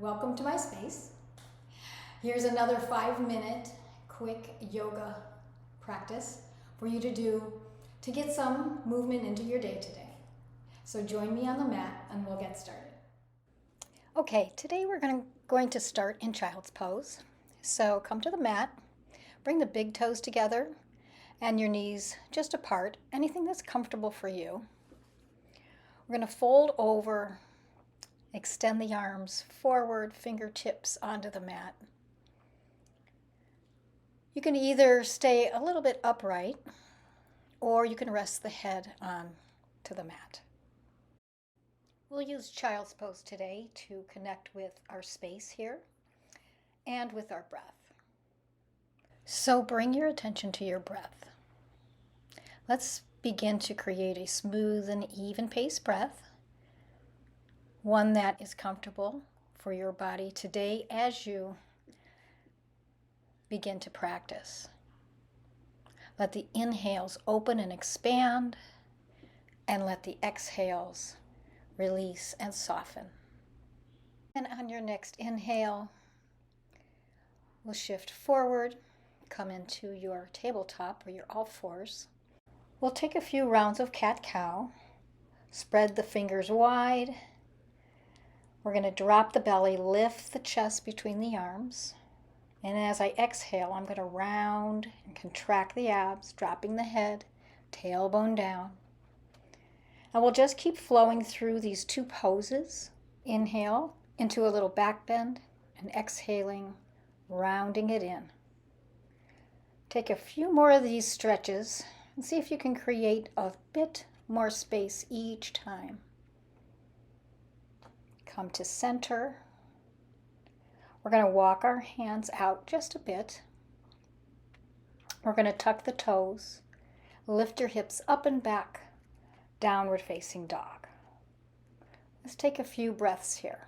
Welcome to my space. Here's another 5-minute quick yoga practice for you to do to get some movement into your day today. So join me on the mat and we'll get started. Okay, today we're going to start in child's pose. So come to the mat, bring the big toes together and your knees just apart, anything that's comfortable for you. We're going to fold over, extend the arms forward, fingertips onto the mat. You can either stay a little bit upright or you can rest the head on to the mat. We'll use child's pose today to connect with our space here and with our breath. So bring your attention to your breath. Let's begin to create a smooth and even pace breath, one that is comfortable for your body today as you begin to practice. Let the inhales open and expand, and let the exhales release and soften. And on your next inhale, we'll shift forward, come into your tabletop or your all fours. We'll take a few rounds of cat-cow, spread the fingers wide. We're going to drop the belly, lift the chest between the arms. And as I exhale, I'm going to round and contract the abs, dropping the head, tailbone down. And we'll just keep flowing through these two poses. Inhale into a little back bend and exhaling, rounding it in. Take a few more of these stretches and see if you can create a bit more space each time. Come to center. We're going to walk our hands out just a bit. We're going to tuck the toes, lift your hips up and back, downward facing dog. Let's take a few breaths here.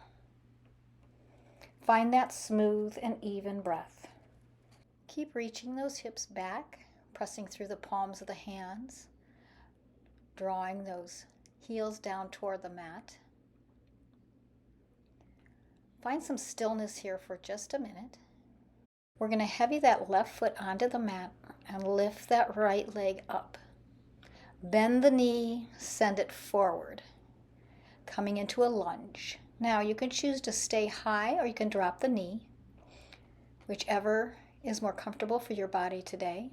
Find that smooth and even breath. Keep reaching those hips back, pressing through the palms of the hands, drawing those heels down toward the mat. Find some stillness here for just a minute. We're going to heavy that left foot onto the mat and lift that right leg up. Bend the knee, send it forward, coming into a lunge. Now you can choose to stay high or you can drop the knee, whichever is more comfortable for your body today.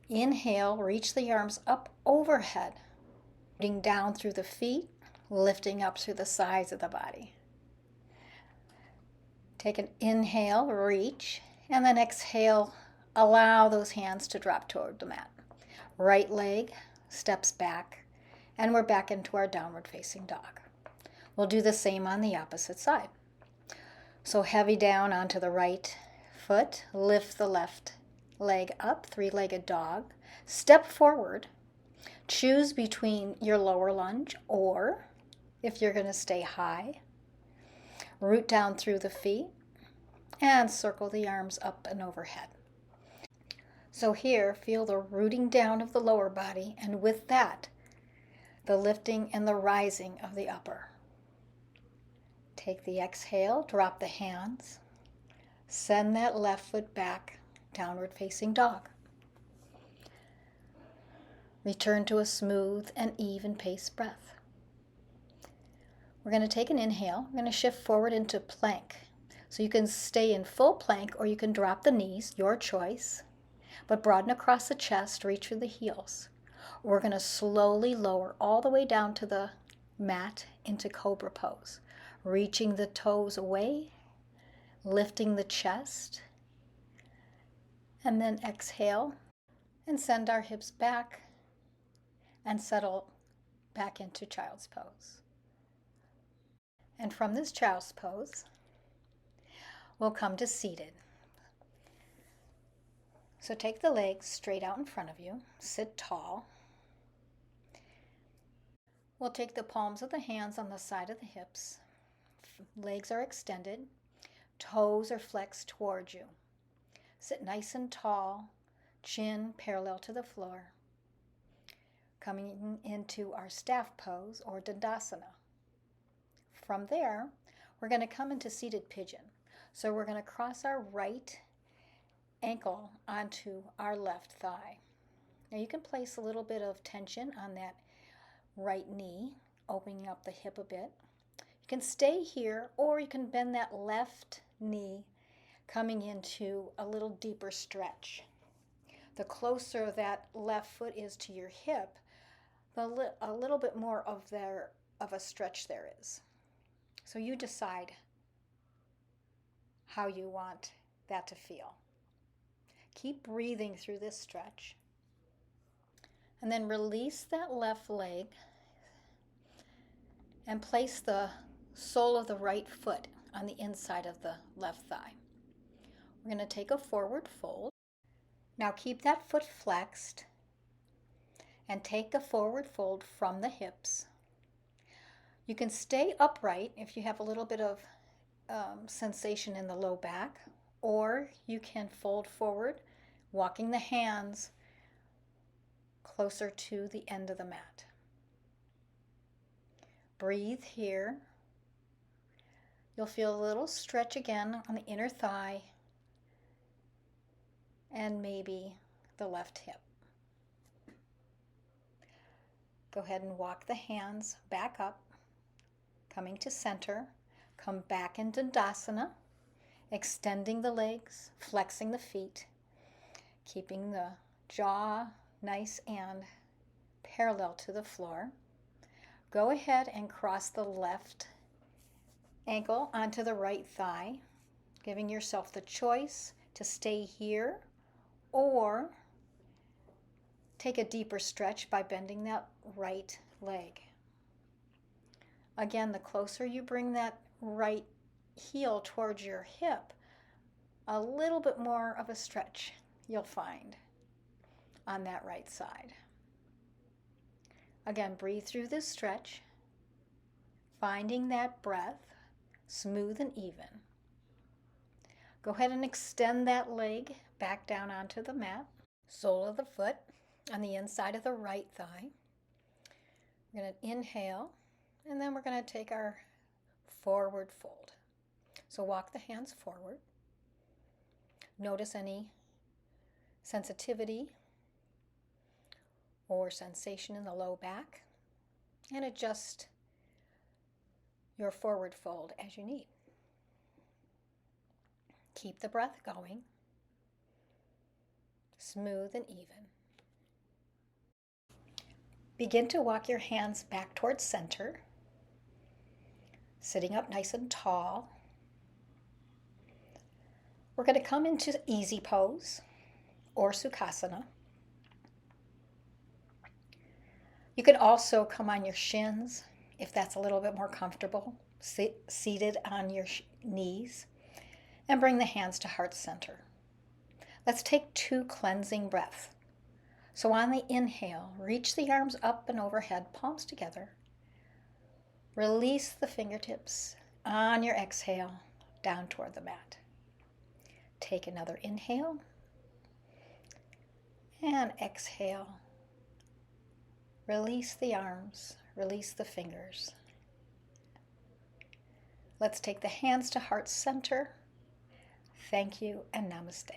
Inhale, reach the arms up overhead, rooting down through the feet, lifting up through the sides of the body. Take an inhale, reach, and then exhale, allow those hands to drop toward the mat. Right leg steps back, and we're back into our downward facing dog. We'll do the same on the opposite side. So heavy down onto the right foot, lift the left leg up, three-legged dog. Step forward, choose between your lower lunge or, if you're going to stay high, root down through the feet and circle the arms up and overhead. So here, feel the rooting down of the lower body, and with that, the lifting and the rising of the upper. Take the exhale, drop the hands, send that left foot back, downward facing dog. Return to a smooth and even pace breath. We're going to take an inhale. We're going to shift forward into plank. So you can stay in full plank or you can drop the knees, your choice, but broaden across the chest, reach for the heels. We're going to slowly lower all the way down to the mat into cobra pose, reaching the toes away, lifting the chest, and then exhale and send our hips back and settle back into child's pose. And from this child's pose, we'll come to seated. So take the legs straight out in front of you, sit tall. We'll take the palms of the hands on the side of the hips. Legs are extended, toes are flexed towards you. Sit nice and tall, chin parallel to the floor. Coming into our staff pose or Dandasana. From there, we're going to come into seated pigeon. So we're going to cross our right ankle onto our left thigh. Now you can place a little bit of tension on that right knee, opening up the hip a bit. You can stay here, or you can bend that left knee, coming into a little deeper stretch. The closer that left foot is to your hip, a little bit more of a stretch there is. So you decide how you want that to feel. Keep breathing through this stretch. And then release that left leg and place the sole of the right foot on the inside of the left thigh. We're going to take a forward fold. Now keep that foot flexed and take a forward fold from the hips. You can stay upright if you have a little bit of sensation in the low back, or you can fold forward, walking the hands closer to the end of the mat. Breathe here. You'll feel a little stretch again on the inner thigh and maybe the left hip. Go ahead and walk the hands back up, coming to center. Come back into Dandasana, extending the legs, flexing the feet, keeping the jaw nice and parallel to the floor. Go ahead and cross the left ankle onto the right thigh, giving yourself the choice to stay here or take a deeper stretch by bending that right leg. Again, the closer you bring that right heel towards your hip, a little bit more of a stretch you'll find on that right side. Again, breathe through this stretch, finding that breath smooth and even. Go ahead and extend that leg back down onto the mat, sole of the foot on the inside of the right thigh. We're going to inhale, and then we're going to take our forward fold. So walk the hands forward. Notice any sensitivity or sensation in the low back, and adjust your forward fold as you need. Keep the breath going, smooth and even. Begin to walk your hands back towards center, sitting up nice and tall. We're going to come into easy pose or Sukhasana. You can also come on your shins if that's a little bit more comfortable, seated on your knees, and bring the hands to heart center. Let's take 2 cleansing breaths. So on the inhale, reach the arms up and overhead, palms together. Release the fingertips on your exhale down toward the mat. Take another inhale and exhale. Release the arms, release the fingers. Let's take the hands to heart center. Thank you and namaste.